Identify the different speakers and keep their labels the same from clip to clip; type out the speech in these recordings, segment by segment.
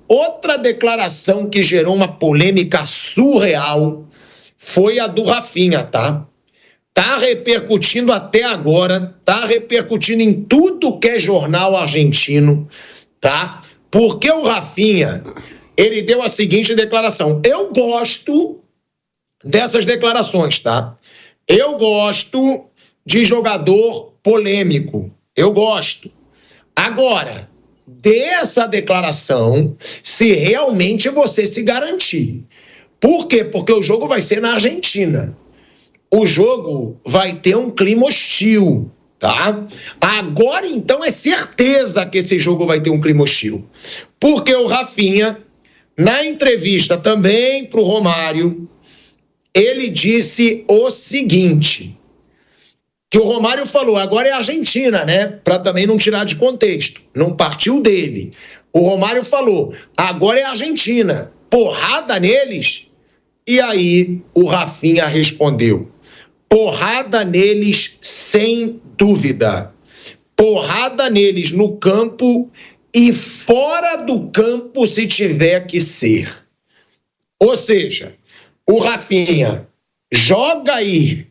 Speaker 1: outra declaração que gerou uma polêmica surreal foi a do Rafinha, tá? Tá repercutindo até agora, tá repercutindo em tudo que é jornal argentino, tá? Porque o Rafinha, ele deu a seguinte declaração. Eu gosto dessas declarações, tá? Eu gosto de jogador polêmico. Eu gosto. Agora, dê essa declaração se realmente você se garantir. Por quê? Porque o jogo vai ser na Argentina. O jogo vai ter um clima hostil, tá? Agora, então, é certeza que esse jogo vai ter um clima hostil. Porque o Rafinha, na entrevista também para o Romário, ele disse o seguinte, que o Romário falou, agora é a Argentina, né? Para também não tirar de contexto, não partiu dele. O Romário falou, agora é a Argentina, porrada neles? E aí o Rafinha respondeu, porrada neles sem dúvida, porrada neles no campo e fora do campo se tiver que ser. Ou seja, o Rafinha joga aí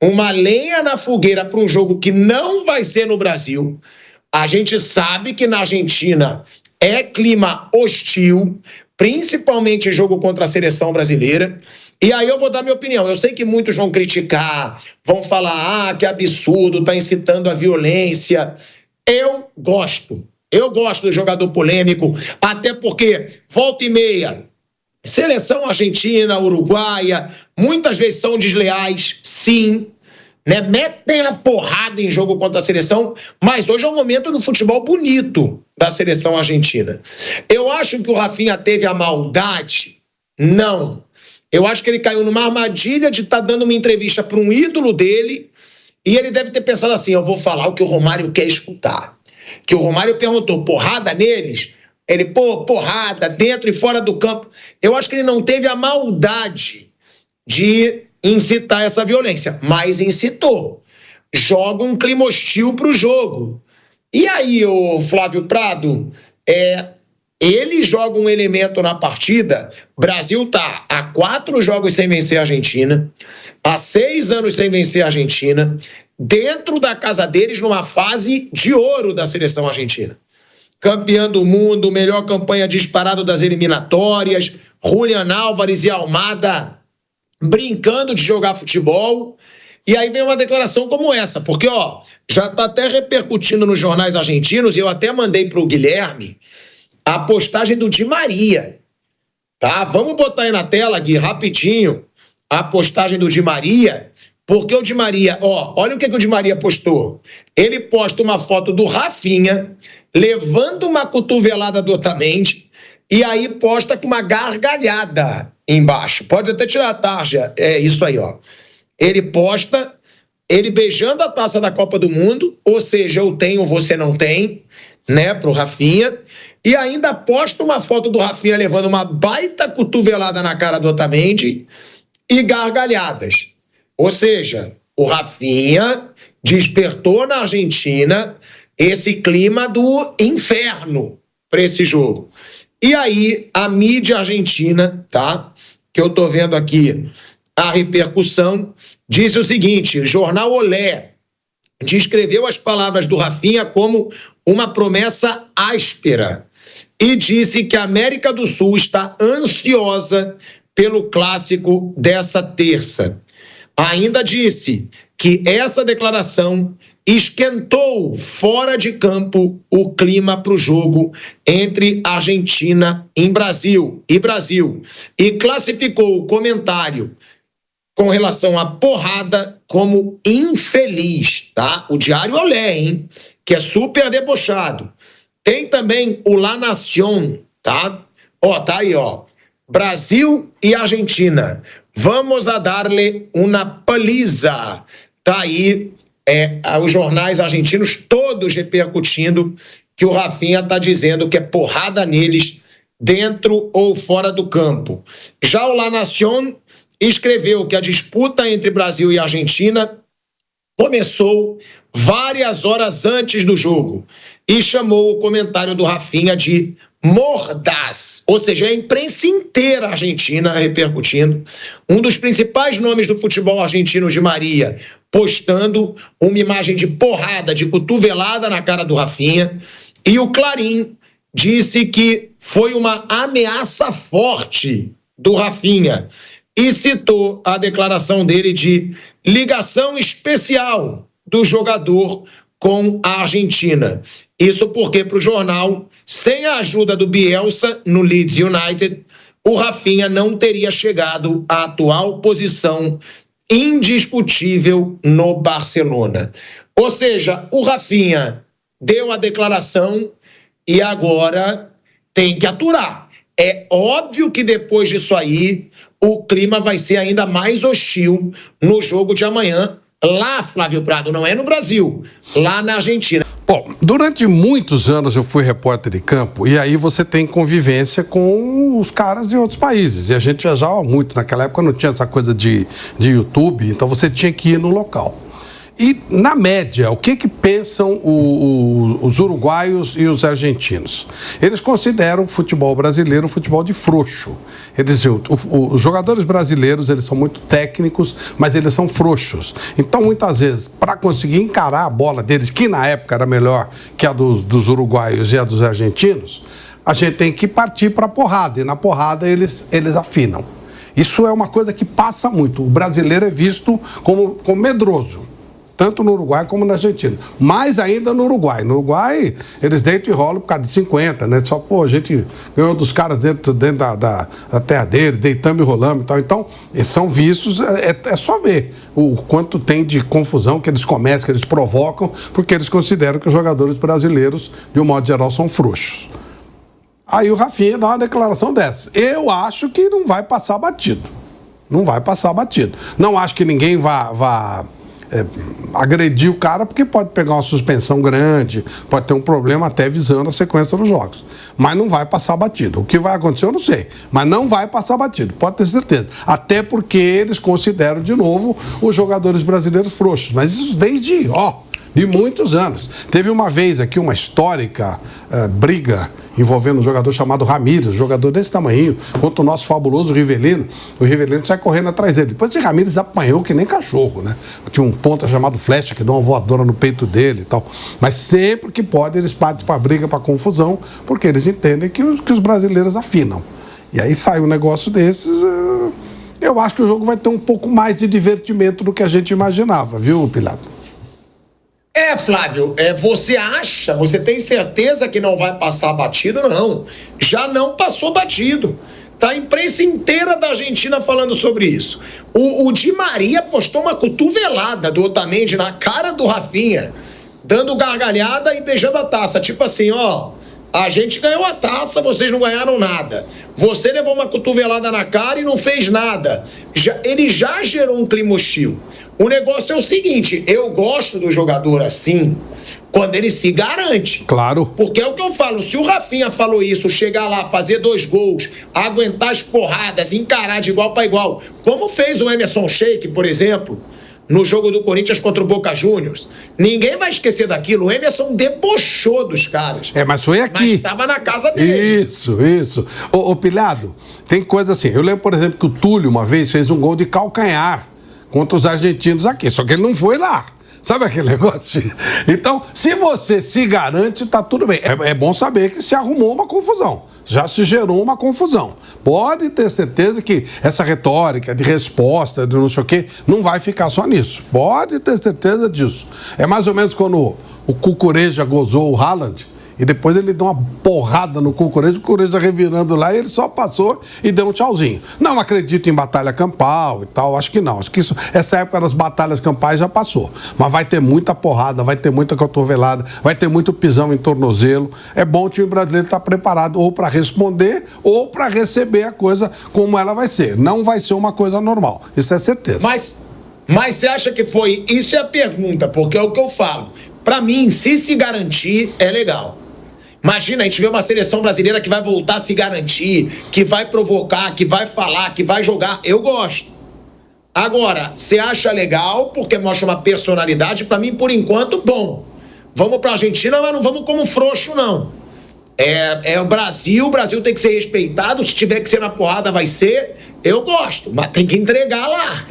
Speaker 1: uma lenha na fogueira para um jogo que não vai ser no Brasil. A gente sabe que na Argentina é clima hostil, principalmente jogo contra a seleção brasileira. E aí eu vou dar minha opinião. Eu sei que muitos vão criticar, vão falar, que absurdo, tá incitando a violência. Eu gosto do jogador polêmico, até porque, volta e meia, seleção argentina, uruguaia, muitas vezes são desleais, sim, né? Metem a porrada em jogo contra a seleção, mas hoje é um momento do futebol bonito da seleção argentina. Eu acho que o Rafinha teve a maldade? Não. Eu acho que ele caiu numa armadilha de estar dando uma entrevista para um ídolo dele e ele deve ter pensado assim, eu vou falar o que o Romário quer escutar. Que o Romário perguntou, porrada neles? Ele, porrada, dentro e fora do campo. Eu acho que ele não teve a maldade de incitar essa violência, mas incitou. Joga um clima hostil pro jogo. E aí, o Flávio Prado, ele joga um elemento na partida. Brasil tá há 4 jogos sem vencer a Argentina, há 6 anos sem vencer a Argentina, dentro da casa deles, numa fase de ouro da seleção argentina. Campeã do mundo, melhor campanha disparado das eliminatórias, Julián Álvares e Almada brincando de jogar futebol. E aí vem uma declaração como essa, porque já está até repercutindo nos jornais argentinos, e eu até mandei para o Guilherme a postagem do Di Maria. Tá? Vamos botar aí na tela, Gui, rapidinho, a postagem do Di Maria, porque o Di Maria, olha o que o Di Maria postou. Ele posta uma foto do Rafinha levando uma cotovelada do Otamendi e aí posta com uma gargalhada embaixo. Pode até tirar a tarja, é isso aí, Ele posta ele beijando a taça da Copa do Mundo, ou seja, eu tenho, você não tem, né, pro Rafinha, e ainda posta uma foto do Rafinha levando uma baita cotovelada na cara do Otamendi e gargalhadas. Ou seja, o Rafinha despertou na Argentina esse clima do inferno para esse jogo. E aí, a mídia argentina, tá? Que eu tô vendo aqui a repercussão, disse o seguinte, Jornal Olé descreveu as palavras do Rafinha como uma promessa áspera e disse que a América do Sul está ansiosa pelo clássico dessa terça. Ainda disse que essa declaração esquentou fora de campo o clima para o jogo entre Argentina e Brasil, e classificou o comentário com relação à porrada como infeliz, tá? O Diário Olé, hein? Que é super debochado. Tem também o La Nación, tá? Tá aí, Brasil e Argentina. Vamos a darle una paliza. Tá aí os jornais argentinos todos repercutindo que o Rafinha tá dizendo que é porrada neles dentro ou fora do campo. Já o La Nación escreveu que a disputa entre Brasil e Argentina começou várias horas antes do jogo e chamou o comentário do Rafinha de mordaz, ou seja, a imprensa inteira argentina repercutindo, um dos principais nomes do futebol argentino, Di Maria, postando uma imagem de porrada, de cotovelada na cara do Rafinha, e o Clarín disse que foi uma ameaça forte do Rafinha e citou a declaração dele de ligação especial do jogador com a Argentina. Isso porque, para o jornal, sem a ajuda do Bielsa no Leeds United, o Rafinha não teria chegado à atual posição indiscutível no Barcelona. Ou seja, o Rafinha deu a declaração e agora tem que aturar. É óbvio que depois disso aí, o clima vai ser ainda mais hostil no jogo de amanhã, lá, Flávio Prado, não é no Brasil, lá na Argentina.
Speaker 2: Bom, durante muitos anos eu fui repórter de campo e aí você tem convivência com os caras de outros países. E a gente viajava muito. Naquela época não tinha essa coisa de YouTube, então você tinha que ir no local. E, na média, o que pensam os uruguaios e os argentinos? Eles consideram o futebol brasileiro um futebol de frouxo. Eles dizem, os jogadores brasileiros, eles são muito técnicos, mas eles são frouxos. Então, muitas vezes, para conseguir encarar a bola deles, que na época era melhor que a dos uruguaios e a dos argentinos, a gente tem que partir para a porrada. E na porrada eles afinam. Isso é uma coisa que passa muito. O brasileiro é visto como medroso. Tanto no Uruguai como na Argentina. Mais ainda no Uruguai. No Uruguai, eles deitam e rolam por causa de 50, né? Só, a gente ganhou dos caras dentro da terra deles, deitamos e rolamos e tal. Então, eles são vistos, é só ver o quanto tem de confusão que eles começam, que eles provocam, porque eles consideram que os jogadores brasileiros, de um modo geral, são frouxos. Aí o Rafinha dá uma declaração dessa. Eu acho que não vai passar batido. Não vai passar batido. Não acho que ninguém vá agredir o cara, porque pode pegar uma suspensão grande, pode ter um problema até visando a sequência dos jogos. Mas não vai passar batido. O que vai acontecer eu não sei, mas não vai passar batido, pode ter certeza. Até porque eles consideram, de novo, os jogadores brasileiros frouxos. Mas isso desde, de muitos anos. Teve uma vez aqui uma histórica briga envolvendo um jogador chamado Ramírez, um jogador desse tamanho, contra o nosso fabuloso Rivelino. O Rivelino sai correndo atrás dele. Depois esse Ramírez apanhou que nem cachorro, né? Tinha um ponta chamado Flecha que deu uma voadora no peito dele e tal. Mas sempre que pode eles partem para briga, para confusão, porque eles entendem que os brasileiros afinam. E aí sai um negócio desses. Eu acho que o jogo vai ter um pouco mais de divertimento do que a gente imaginava, viu, Pilato?
Speaker 1: Flávio, você tem certeza que não vai passar batido? Não, já não passou batido. Tá a imprensa inteira da Argentina falando sobre isso. O Di Maria postou uma cotovelada do Otamendi na cara do Rafinha, dando gargalhada e beijando a taça. Tipo assim, a gente ganhou a taça, vocês não ganharam nada. Você levou uma cotovelada na cara e não fez nada. Ele já gerou um clima hostil. O negócio é o seguinte, eu gosto do jogador assim, quando ele se garante.
Speaker 2: Claro.
Speaker 1: Porque é o que eu falo, se o Rafinha falou isso, chegar lá, fazer 2 gols, aguentar as porradas, encarar de igual para igual, como fez o Emerson Sheik, por exemplo, no jogo do Corinthians contra o Boca Juniors, ninguém vai esquecer daquilo. O Emerson debochou dos caras.
Speaker 2: Mas foi aqui.
Speaker 1: Mas estava na casa dele.
Speaker 2: Isso. Ô Pilhado, tem coisa assim, eu lembro, por exemplo, que o Túlio uma vez fez um gol de calcanhar contra os argentinos aqui, só que ele não foi lá. Sabe aquele negócio? Então, se você se garante, tá tudo bem. É bom saber que se arrumou uma confusão. Já se gerou uma confusão. Pode ter certeza que essa retórica de resposta, de não sei o quê, não vai ficar só nisso. Pode ter certeza disso. É mais ou menos quando o Cucureja gozou o Haaland, e depois ele deu uma porrada no Cucureja, o Cucureja revirando lá, e ele só passou e deu um tchauzinho. Não acredito em batalha campal e tal, acho que não. Acho que essa época das batalhas campais já passou. Mas vai ter muita porrada, vai ter muita cotovelada, vai ter muito pisão em tornozelo. É bom o time brasileiro estar preparado ou para responder ou para receber a coisa como ela vai ser. Não vai ser uma coisa normal, isso é certeza.
Speaker 1: Mas você acha que foi? Isso é a pergunta, porque é o que eu falo. Para mim, se garantir, é legal. Imagina, a gente vê uma seleção brasileira que vai voltar a se garantir, que vai provocar, que vai falar, que vai jogar. Eu gosto. Agora, você acha legal, porque mostra uma personalidade, pra mim, por enquanto, bom. Vamos pra Argentina, mas não vamos como frouxo, não. É o Brasil tem que ser respeitado, se tiver que ser na porrada vai ser, eu gosto, mas tem que entregar lá.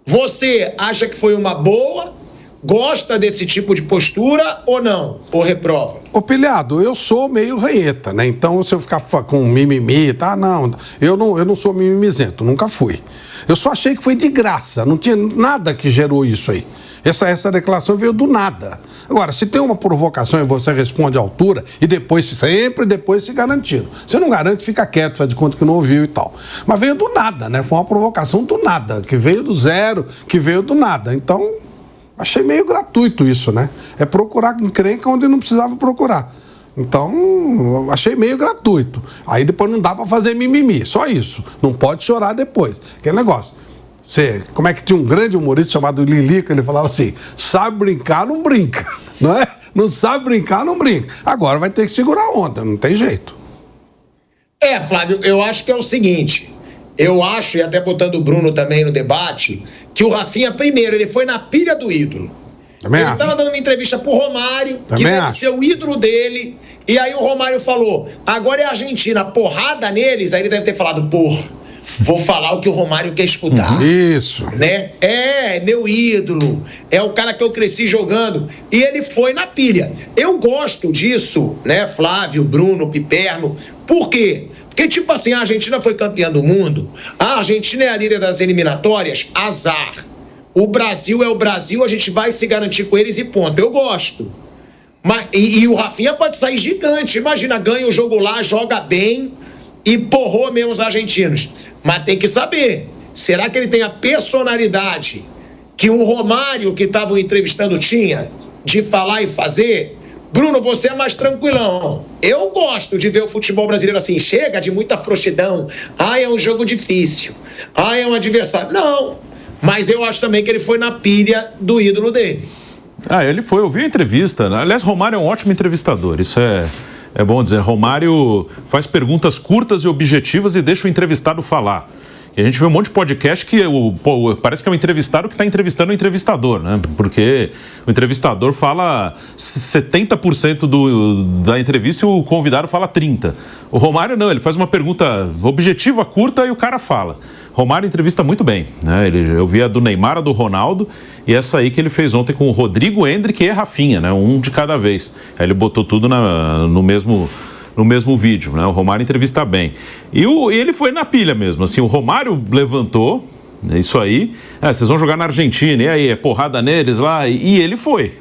Speaker 1: Você acha que foi uma boa? Gosta desse tipo de postura ou não? Ou reprova?
Speaker 2: Ô, Pilhado, eu sou meio ranheta, né? Então, se eu ficar com mimimi, tá? Não, eu não sou mimimizento, nunca fui. Eu só achei que foi de graça, não tinha nada que gerou isso aí. Essa declaração veio do nada. Agora, se tem uma provocação e você responde à altura, e sempre depois se garantindo. Se não garante, fica quieto, faz de conta que não ouviu e tal. Mas veio do nada, né? Foi uma provocação do nada, que veio do zero, que veio do nada. Então, achei meio gratuito isso, né? É procurar encrenca onde não precisava procurar. Então, achei meio gratuito. Aí depois não dá pra fazer mimimi, só isso. Não pode chorar depois. Aquele negócio. Como é que tinha um grande humorista chamado Lilica, ele falava assim, sabe brincar, não brinca, não é? Não sabe brincar, não brinca. Agora vai ter que segurar a onda, não tem jeito.
Speaker 1: Flávio, eu acho que é o seguinte, eu acho, e até botando o Bruno também no debate, que o Rafinha, primeiro, ele foi na pilha do ídolo.
Speaker 2: Também
Speaker 1: ele
Speaker 2: acho.
Speaker 1: Estava dando uma entrevista pro Romário,
Speaker 2: também
Speaker 1: que deve
Speaker 2: acho.
Speaker 1: ser o ídolo dele, e aí o Romário falou, agora é a Argentina, porrada neles, aí ele deve ter falado, porra, vou falar o que o Romário quer escutar.
Speaker 2: Isso.
Speaker 1: Né? É meu ídolo, é o cara que eu cresci jogando. E ele foi na pilha. Eu gosto disso, né, Flávio, Bruno, Piperno. Por quê? Porque, tipo assim, a Argentina foi campeã do mundo, a Argentina é a líder das eliminatórias, azar. O Brasil é o Brasil, a gente vai se garantir com eles e ponto. Eu gosto. E o Rafinha pode sair gigante. Imagina, ganha o jogo lá, joga bem e porrou mesmo os argentinos. Mas tem que saber, será que ele tem a personalidade que o Romário, que estava entrevistando, tinha, de falar e fazer? Bruno, você é mais tranquilão. Eu gosto de ver o futebol brasileiro assim, chega de muita frouxidão. É um jogo difícil. É um adversário. Não, mas eu acho também que ele foi na pilha do ídolo dele.
Speaker 3: Ele foi, eu vi a entrevista. Aliás, Romário é um ótimo entrevistador, isso é bom dizer. Romário faz perguntas curtas e objetivas e deixa o entrevistado falar. E a gente vê um monte de podcast que parece que é um entrevistado que está entrevistando o entrevistador, né? Porque o entrevistador fala 70% da entrevista e o convidado fala 30%. O Romário não, ele faz uma pergunta objetiva, curta e o cara fala. Romário entrevista muito bem, né? Eu vi a do Neymar, a do Ronaldo e essa aí que ele fez ontem com o Rodrigo, Endrick e Rafinha, né? Um de cada vez. Aí ele botou tudo no mesmo vídeo, né? O Romário entrevista bem. E ele foi na pilha mesmo, assim, o Romário levantou, isso aí, vocês vão jogar na Argentina, e aí, é porrada neles lá, e ele foi.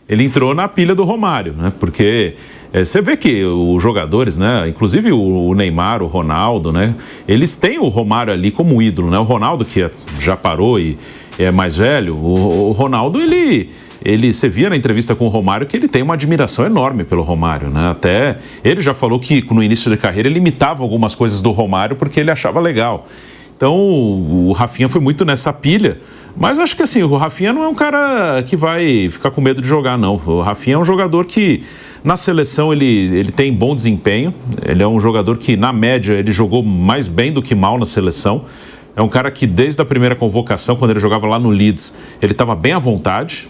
Speaker 3: Ele entrou na pilha do Romário, né? Porque você vê que os jogadores, né? Inclusive o Neymar, o Ronaldo, né? Eles têm o Romário ali como ídolo, né? O Ronaldo, que já parou e é mais velho, o Ronaldo, você via na entrevista com o Romário que ele tem uma admiração enorme pelo Romário, né? Até ele já falou que no início da carreira ele imitava algumas coisas do Romário porque ele achava legal. Então o Rafinha foi muito nessa pilha, mas acho que assim, o Rafinha não é um cara que vai ficar com medo de jogar, não. O Rafinha é um jogador que na seleção ele tem bom desempenho, ele é um jogador que na média ele jogou mais bem do que mal na seleção. É um cara que desde a primeira convocação, quando ele jogava lá no Leeds, ele estava bem à vontade.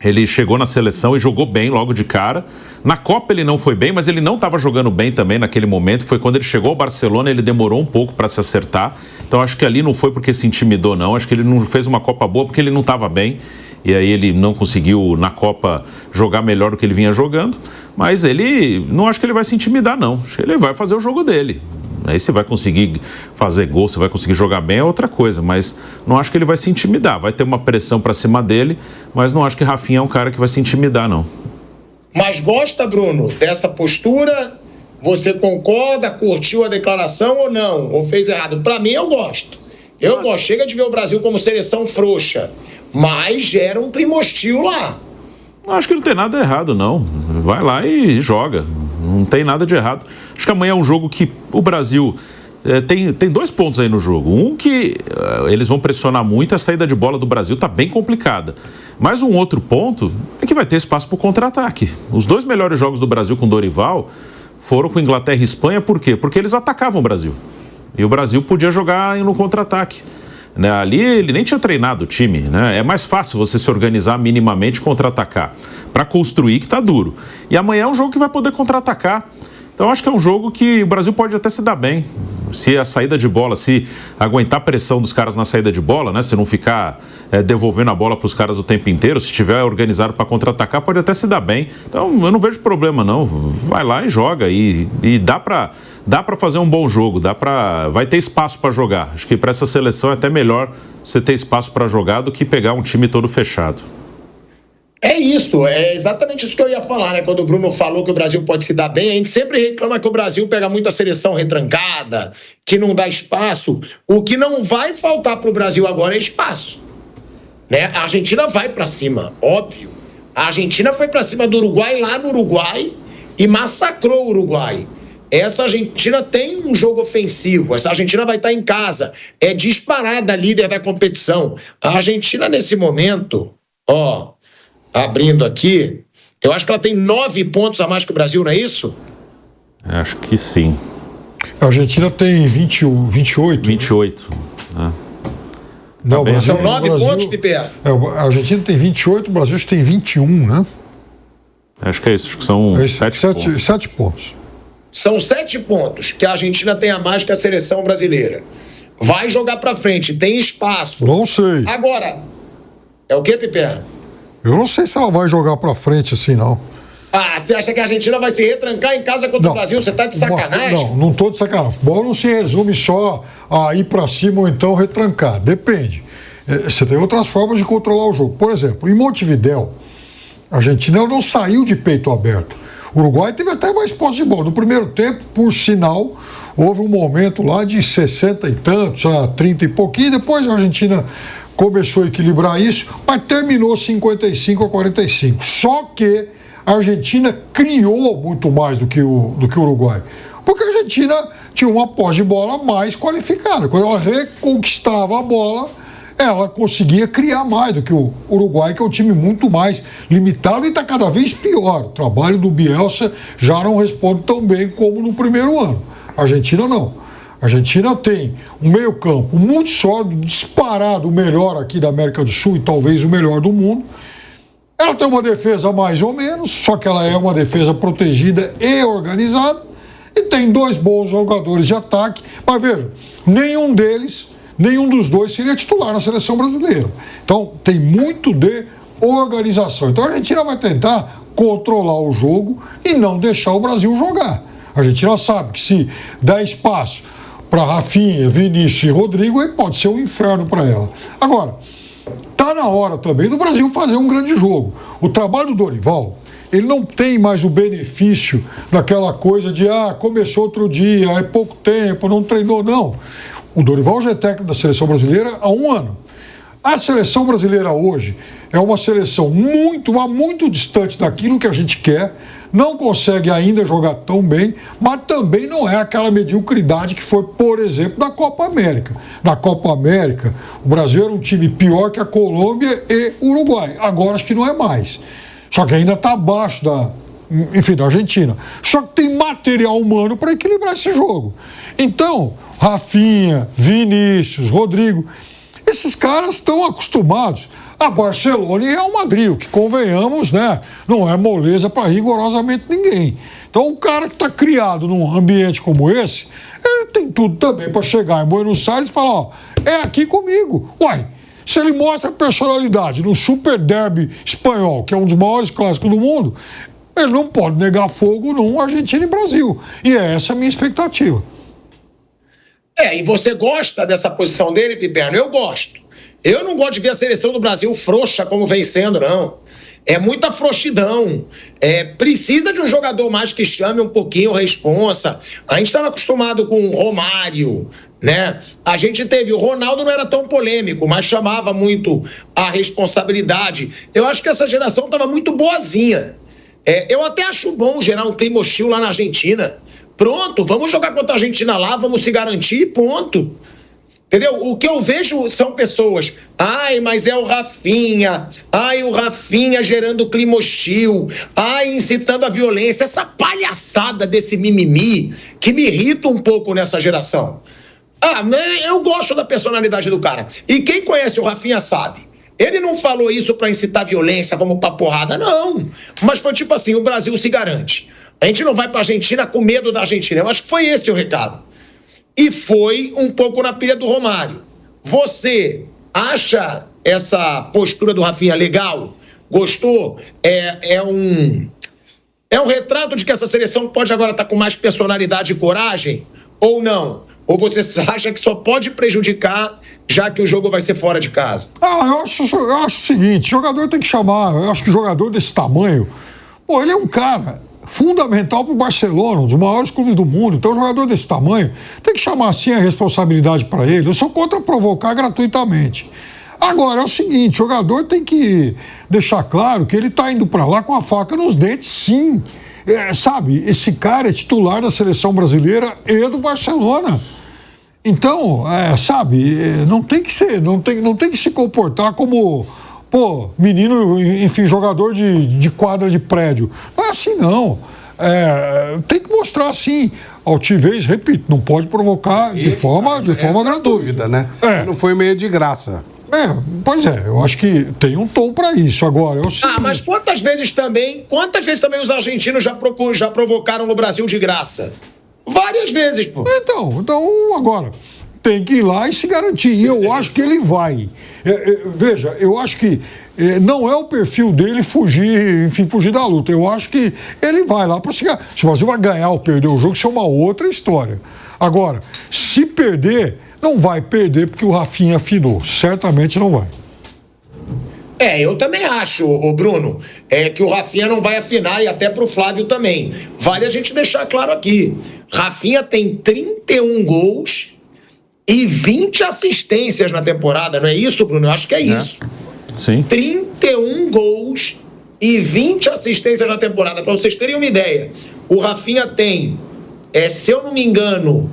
Speaker 3: Ele chegou na seleção e jogou bem logo de cara. Na Copa ele não foi bem, mas ele não estava jogando bem também naquele momento. Foi quando ele chegou ao Barcelona, ele demorou um pouco para se acertar. Então acho que ali não foi porque se intimidou, não. Acho que ele não fez uma Copa boa porque ele não estava bem. E aí ele não conseguiu, na Copa, jogar melhor do que ele vinha jogando. Mas ele, não acho que ele vai se intimidar, não. Acho que ele vai fazer o jogo dele. Aí você vai conseguir fazer gol, você vai conseguir jogar bem, é outra coisa, mas não acho que ele vai se intimidar. Vai ter uma pressão pra cima dele, mas não acho que Rafinha é um cara que vai se intimidar, não.
Speaker 1: Mas gosta, Bruno, dessa postura? Você concorda, curtiu a declaração ou não? Ou fez errado? Pra mim, eu gosto. Eu gosto. Chega de ver o Brasil como seleção frouxa, mas gera um clima hostil lá.
Speaker 3: Acho que não tem nada errado, não. Vai lá e joga. Não tem nada de errado. Acho que amanhã é um jogo que o Brasil tem 2 pontos aí no jogo. Um que eles vão pressionar muito, a saída de bola do Brasil está bem complicada. Mas um outro ponto é que vai ter espaço para o contra-ataque. Os 2 melhores jogos do Brasil com Dorival foram com Inglaterra e Espanha. Por quê? Porque eles atacavam o Brasil. E o Brasil podia jogar no contra-ataque. né? Ali ele nem tinha treinado o time, né? É mais fácil você se organizar minimamente e contra-atacar. Para construir que tá duro. E amanhã é um jogo que vai poder contra-atacar. Então acho que é um jogo que o Brasil pode até se dar bem. Se a saída de bola, se aguentar a pressão dos caras na saída de bola, né? Se não ficar devolvendo a bola para os caras o tempo inteiro, se estiver organizado para contra-atacar, pode até se dar bem. Então eu não vejo problema não. Vai lá e joga e dá para fazer um bom jogo, vai ter espaço para jogar. Acho que para essa seleção é até melhor você ter espaço para jogar do que pegar um time todo fechado.
Speaker 1: É isso, é exatamente isso que eu ia falar, né? Quando o Bruno falou que o Brasil pode se dar bem, a gente sempre reclama que o Brasil pega muita seleção retrancada, que não dá espaço. O que não vai faltar para o Brasil agora é espaço, né? A Argentina vai para cima, óbvio. A Argentina foi para cima do Uruguai lá no Uruguai e massacrou o Uruguai. Essa Argentina tem um jogo ofensivo, essa Argentina vai estar em casa, é disparada líder da competição. A Argentina nesse momento, abrindo aqui, eu acho que ela tem 9 pontos a mais que o Brasil, não é isso?
Speaker 3: Acho que sim.
Speaker 4: A Argentina tem 28.
Speaker 3: 28. Né?
Speaker 4: Não,
Speaker 3: tá
Speaker 1: São 9 pontos, Pipe?
Speaker 4: A Argentina tem 28, o Brasil tem 21, né?
Speaker 3: Acho que é isso, acho que são 7 pontos.
Speaker 4: 7 pontos.
Speaker 1: São 7 pontos que a Argentina tem a mais que a seleção brasileira. Vai jogar pra frente, tem espaço.
Speaker 4: Não sei.
Speaker 1: Agora, é o quê, Pipe?
Speaker 4: Eu não sei se ela vai jogar pra frente assim, não.
Speaker 1: Você acha que a Argentina vai se retrancar em casa contra o Brasil? Você tá de sacanagem?
Speaker 4: Não tô de sacanagem. Futebol não se resume só a ir pra cima ou então retrancar. Depende. Você tem outras formas de controlar o jogo. Por exemplo, em Montevidéu, a Argentina não saiu de peito aberto. O Uruguai teve até mais posse de bola. No primeiro tempo, por sinal, houve um momento lá de 60 e tantos a 30 e pouquinho. Depois a Argentina começou a equilibrar isso, mas terminou 55-45. Só que a Argentina criou muito mais do que o Uruguai. Porque a Argentina tinha uma posse de bola mais qualificada. Quando ela reconquistava a bola, ela conseguia criar mais do que o Uruguai, que é um time muito mais limitado e está cada vez pior. O trabalho do Bielsa já não responde tão bem como no primeiro ano. A Argentina não. A Argentina tem um meio-campo muito sólido, disparado o melhor aqui da América do Sul e talvez o melhor do mundo. Ela tem uma defesa mais ou menos, só que ela é uma defesa protegida e organizada. E tem 2 bons jogadores de ataque. Mas veja, nenhum dos dois seria titular na seleção brasileira. Então, tem muito de organização. Então, a Argentina vai tentar controlar o jogo e não deixar o Brasil jogar. A Argentina sabe que se der espaço para Rafinha, Vinícius e Rodrigo, aí pode ser um inferno para ela. Agora, tá na hora também do Brasil fazer um grande jogo. O trabalho do Dorival, ele não tem mais o benefício daquela coisa de começou outro dia, é pouco tempo, não treinou, não. O Dorival já é técnico da seleção brasileira há 1 ano. A seleção brasileira hoje é uma seleção muito distante daquilo que a gente quer, não consegue ainda jogar tão bem, mas também não é aquela mediocridade que foi, por exemplo, na Copa América. Na Copa América, o Brasil era um time pior que a Colômbia e o Uruguai. Agora acho que não é mais. Só que ainda está abaixo da Argentina. Só que tem material humano para equilibrar esse jogo. Então, Rafinha, Vinícius, Rodrigo, esses caras estão acostumados a Barcelona e Real Madrid, o que, convenhamos, né, não é moleza para rigorosamente ninguém. Então, o cara que está criado num ambiente como esse, ele tem tudo também para chegar em Buenos Aires e falar, é aqui comigo. Uai, se ele mostra personalidade no Super Derby espanhol, que é um dos maiores clássicos do mundo, ele não pode negar fogo no Argentina e Brasil. E é essa a minha expectativa.
Speaker 1: E você gosta dessa posição dele, Piperno? Eu gosto. Eu não gosto de ver a seleção do Brasil frouxa como vem sendo, não. É muita frouxidão. Precisa de um jogador mais que chame um pouquinho a responsa. A gente estava acostumado com o Romário, né? A gente teve, o Ronaldo não era tão polêmico, mas chamava muito a responsabilidade. Eu acho que essa geração estava muito boazinha. Eu até acho bom gerar um clima hostil lá na Argentina. Pronto, vamos jogar contra a Argentina lá, vamos se garantir, ponto. Entendeu? O que eu vejo são pessoas, mas é o Rafinha, o Rafinha gerando clima hostil, incitando a violência, essa palhaçada desse mimimi que me irrita um pouco nessa geração. Eu gosto da personalidade do cara. E quem conhece o Rafinha sabe. Ele não falou isso para incitar violência, vamos pra porrada, não. Mas foi tipo assim, o Brasil se garante. A gente não vai pra Argentina com medo da Argentina. Eu acho que foi esse o recado. E foi um pouco na pilha do Romário. Você acha essa postura do Rafinha legal? Gostou? É um retrato de que essa seleção pode agora estar com mais personalidade e coragem? Ou não? Ou você acha que só pode prejudicar, já que o jogo vai ser fora de casa?
Speaker 4: Eu acho o seguinte, jogador tem que chamar, eu acho que jogador desse tamanho, ele é um cara fundamental para o Barcelona, um dos maiores clubes do mundo, então jogador desse tamanho tem que chamar assim a responsabilidade para ele. Eu sou contra provocar gratuitamente. Agora, é o seguinte, o jogador tem que deixar claro que ele está indo para lá com a faca nos dentes, sim. Sabe, esse cara é titular da seleção brasileira e do Barcelona. Então, não tem que ser, não tem que se comportar como, menino, enfim, jogador de quadra de prédio. Não é assim, não. Tem que mostrar, assim, altivez, repito, não pode provocar de forma gratuita.
Speaker 2: Dúvida, né? Não foi meio de graça.
Speaker 4: Pois é, eu acho que tem um tom para isso. Agora,
Speaker 1: mas quantas vezes também os argentinos já provocaram no Brasil de graça? Várias vezes, pô.
Speaker 4: Então, agora, tem que ir lá e se garantir. E eu acho que ele vai. Veja, eu acho que não é o perfil dele fugir da luta. Eu acho que ele vai lá para se ganhar. Se o Brasil vai ganhar ou perder o jogo, isso é uma outra história. Agora, se perder, não vai perder porque o Rafinha afinou. Certamente não vai.
Speaker 1: Eu também acho, Bruno, que o Rafinha não vai afinar, e até pro Flávio também. Vale a gente deixar claro aqui. Rafinha tem 31 gols e 20 assistências na temporada, não é isso, Bruno? Eu acho que é isso.
Speaker 3: Sim.
Speaker 1: 31 gols e 20 assistências na temporada. Para vocês terem uma ideia, o Rafinha tem, se eu não me engano,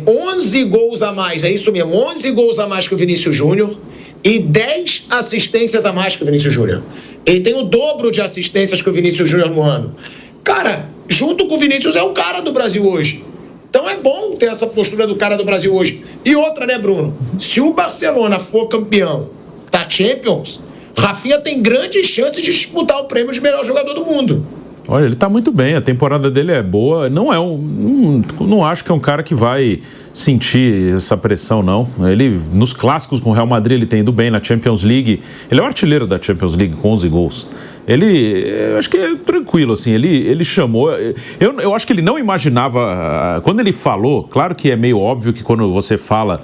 Speaker 1: 11 gols a mais, é isso mesmo, 11 gols a mais que o Vinícius Júnior e 10 assistências a mais que o Vinícius Júnior. Ele tem o dobro de assistências que o Vinícius Júnior no ano. Cara, junto com o Vinícius é o cara do Brasil hoje. Então é bom ter essa postura do cara do Brasil hoje. E outra, né, Bruno? Se o Barcelona for campeão da Champions, Rafinha tem grandes chances de disputar o prêmio de melhor jogador do mundo.
Speaker 3: Olha, ele tá muito bem, a temporada dele é boa. Não acho que é um cara que vai sentir essa pressão, não. Ele, nos clássicos com o Real Madrid, ele tem ido bem na Champions League. Ele é o artilheiro da Champions League com 11 gols. Eu acho que é tranquilo, assim, ele chamou... Eu acho que ele não imaginava... Quando ele falou, claro que é meio óbvio que quando você fala...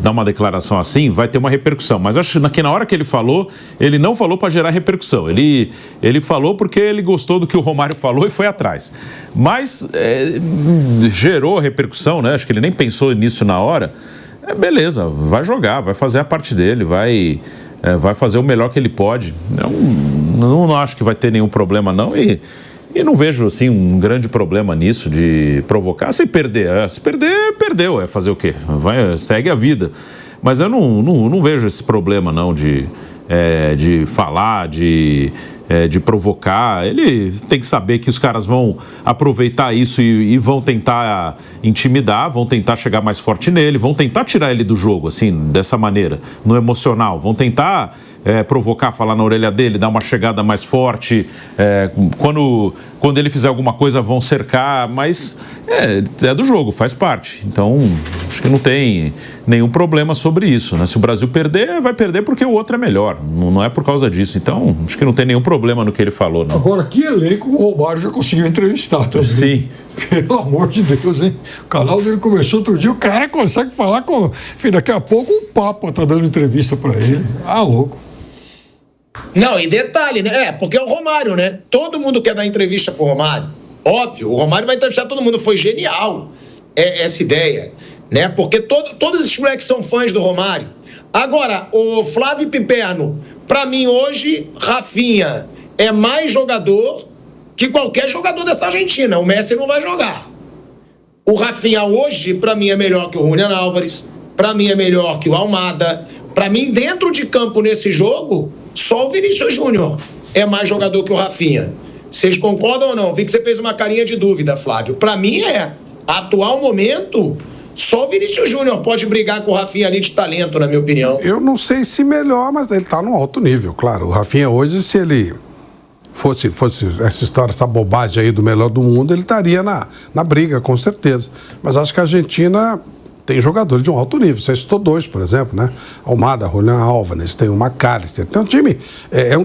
Speaker 3: dá uma declaração assim, vai ter uma repercussão. Mas acho que na hora que ele não falou para gerar repercussão. Ele falou porque ele gostou do que o Romário falou e foi atrás. Mas gerou repercussão, né? Acho que ele nem pensou nisso na hora. Beleza, vai jogar, vai fazer a parte dele, vai fazer o melhor que ele pode. Não acho que vai ter nenhum problema, não. E não vejo, assim, um grande problema nisso de provocar. Se perder, perdeu. Fazer o quê? Segue a vida. Mas eu não vejo esse problema, não, de falar, de provocar. Ele tem que saber que os caras vão aproveitar isso e vão tentar intimidar, vão tentar chegar mais forte nele, vão tentar tirar ele do jogo, assim, dessa maneira, no emocional. Vão tentar provocar, falar na orelha dele, dar uma chegada mais forte. Quando ele fizer alguma coisa, vão cercar, mas é do jogo, faz parte. Então, acho que não tem nenhum problema sobre isso, né? Se o Brasil perder, vai perder porque o outro é melhor. Não é por causa disso. Então, acho que não tem nenhum problema no que ele falou, não.
Speaker 4: Agora, que elenco o Romário já conseguiu entrevistar também.
Speaker 3: Sim.
Speaker 4: Pelo amor de Deus, hein? O canal dele começou outro dia, o cara consegue falar com... Enfim, daqui a pouco o Papa tá dando entrevista pra ele. Louco.
Speaker 1: Não, e detalhe, né? Porque é o Romário, né? Todo mundo quer dar entrevista pro Romário. Óbvio, o Romário vai entrevistar todo mundo. Foi genial essa ideia, né? Porque todos esses moleques são fãs do Romário. Agora, o Flávio Piperno, pra mim hoje, Rafinha é mais jogador que qualquer jogador dessa Argentina. O Messi não vai jogar. O Rafinha hoje, pra mim, é melhor que o Julián Álvares. Pra mim, é melhor que o Almada. Pra mim, dentro de campo nesse jogo, só o Vinícius Júnior é mais jogador que o Rafinha. Vocês concordam ou não? Vi que você fez uma carinha de dúvida, Flávio. Para mim atual momento, Só o Vinícius Júnior pode brigar com o Rafinha ali de talento, na minha opinião.
Speaker 2: Eu não sei se melhor, mas ele tá num alto nível, claro. O Rafinha hoje, se ele fosse essa história, essa bobagem aí do melhor do mundo, ele estaria na briga, com certeza. Mas acho que a Argentina tem jogadores de um alto nível. Você citou dois, por exemplo, né? Almada, Julián Álvares, tem o McAllister. Tem um time...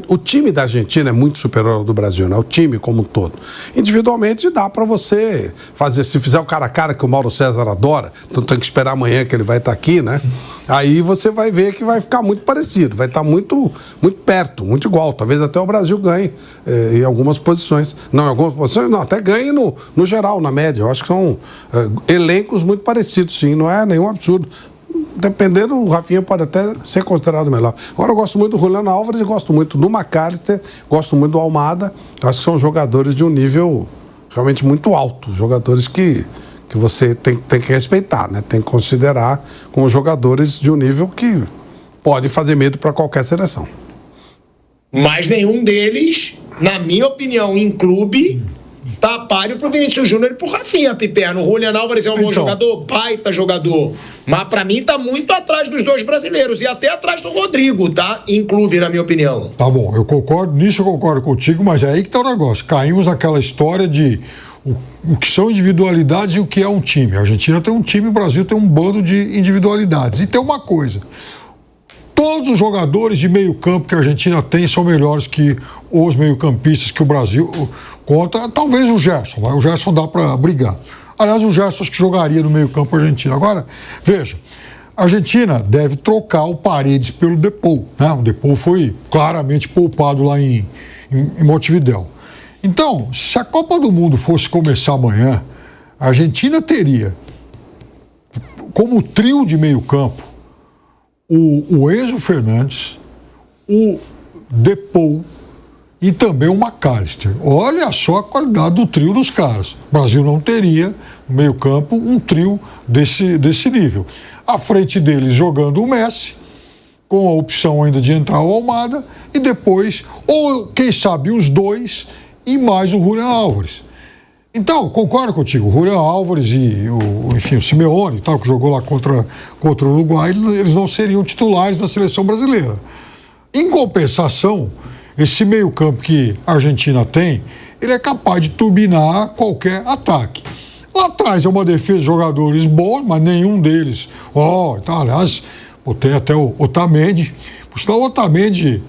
Speaker 2: o time da Argentina é muito superior ao do Brasil, né? O time como um todo. Individualmente dá para você fazer. Se fizer o cara a cara que o Mauro César adora, então tem que esperar amanhã que ele vai estar aqui, né? Aí você vai ver que vai ficar muito parecido, vai estar muito, muito perto, muito igual. Talvez até o Brasil ganhe em algumas posições. Não, em algumas posições, não, até ganhe no geral, na média. Eu acho que são elencos muito parecidos, sim, não é nenhum absurdo. Dependendo, o Rafinha pode até ser considerado melhor. Agora, eu gosto muito do Julián Álvares e gosto muito do McAllister, gosto muito do Almada. Acho que são jogadores de um nível realmente muito alto, jogadores que você tem que respeitar, né? Tem que considerar como jogadores de um nível que pode fazer medo para qualquer seleção.
Speaker 1: Mas nenhum deles, na minha opinião, em clube, tá páreo pro Vinícius Júnior e pro Rafinha, Piperno. O Julián Álvares é um bom jogador, baita jogador. Mas pra mim tá muito atrás dos dois brasileiros e até atrás do Rodrigo, tá? Em clube, na minha opinião.
Speaker 4: Tá bom, eu concordo, nisso eu concordo contigo, mas é aí que tá o negócio. Caímos naquela história de o que são individualidades e o que é um time. A Argentina tem um time, o Brasil tem um bando de individualidades. E tem uma coisa, todos os jogadores de meio campo que a Argentina tem são melhores que os meio-campistas que o Brasil conta. Talvez o Gerson, o Gerson dá para brigar. Aliás, o Gerson acho que jogaria no meio campo argentino. Agora, veja, a Argentina deve trocar o Paredes pelo Depou, né? O Depou foi claramente poupado lá em Montevidéu. Então, se a Copa do Mundo fosse começar amanhã, a Argentina teria como trio de meio campo o Enzo Fernandes, o Depou e também o McAllister. Olha só a qualidade do trio dos caras. O Brasil não teria no meio campo um trio desse nível. À frente deles jogando o Messi, com a opção ainda de entrar o Almada, e depois, ou quem sabe os dois, e mais o Julián Álvares. Então, concordo contigo, o Julián Álvares e o Simeone, tal, que jogou lá contra o Uruguai, eles não seriam titulares da seleção brasileira. Em compensação, esse meio-campo que a Argentina tem, ele é capaz de turbinar qualquer ataque. Lá atrás é uma defesa de jogadores bons, mas nenhum deles. Aliás, tem até o Otamendi. Por sinal, o Otamendi,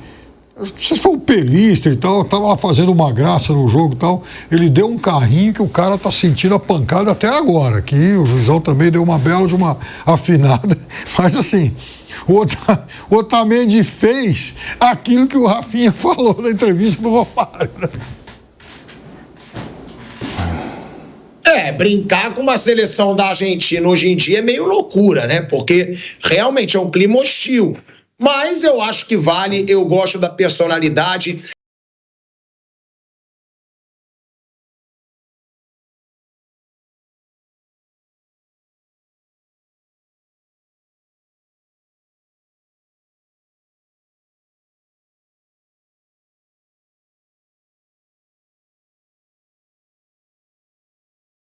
Speaker 4: não sei se foi o Pelista e tal, estava lá fazendo uma graça no jogo e tal. Ele deu um carrinho que o cara está sentindo a pancada até agora. Que o juizão também deu uma bela de uma afinada. Mas assim, o Otamendi fez aquilo que o Rafinha falou na entrevista do Romário, né?
Speaker 1: Brincar com uma seleção da Argentina hoje em dia é meio loucura, né? Porque realmente é um clima hostil. Mas eu acho que vale, eu gosto da personalidade.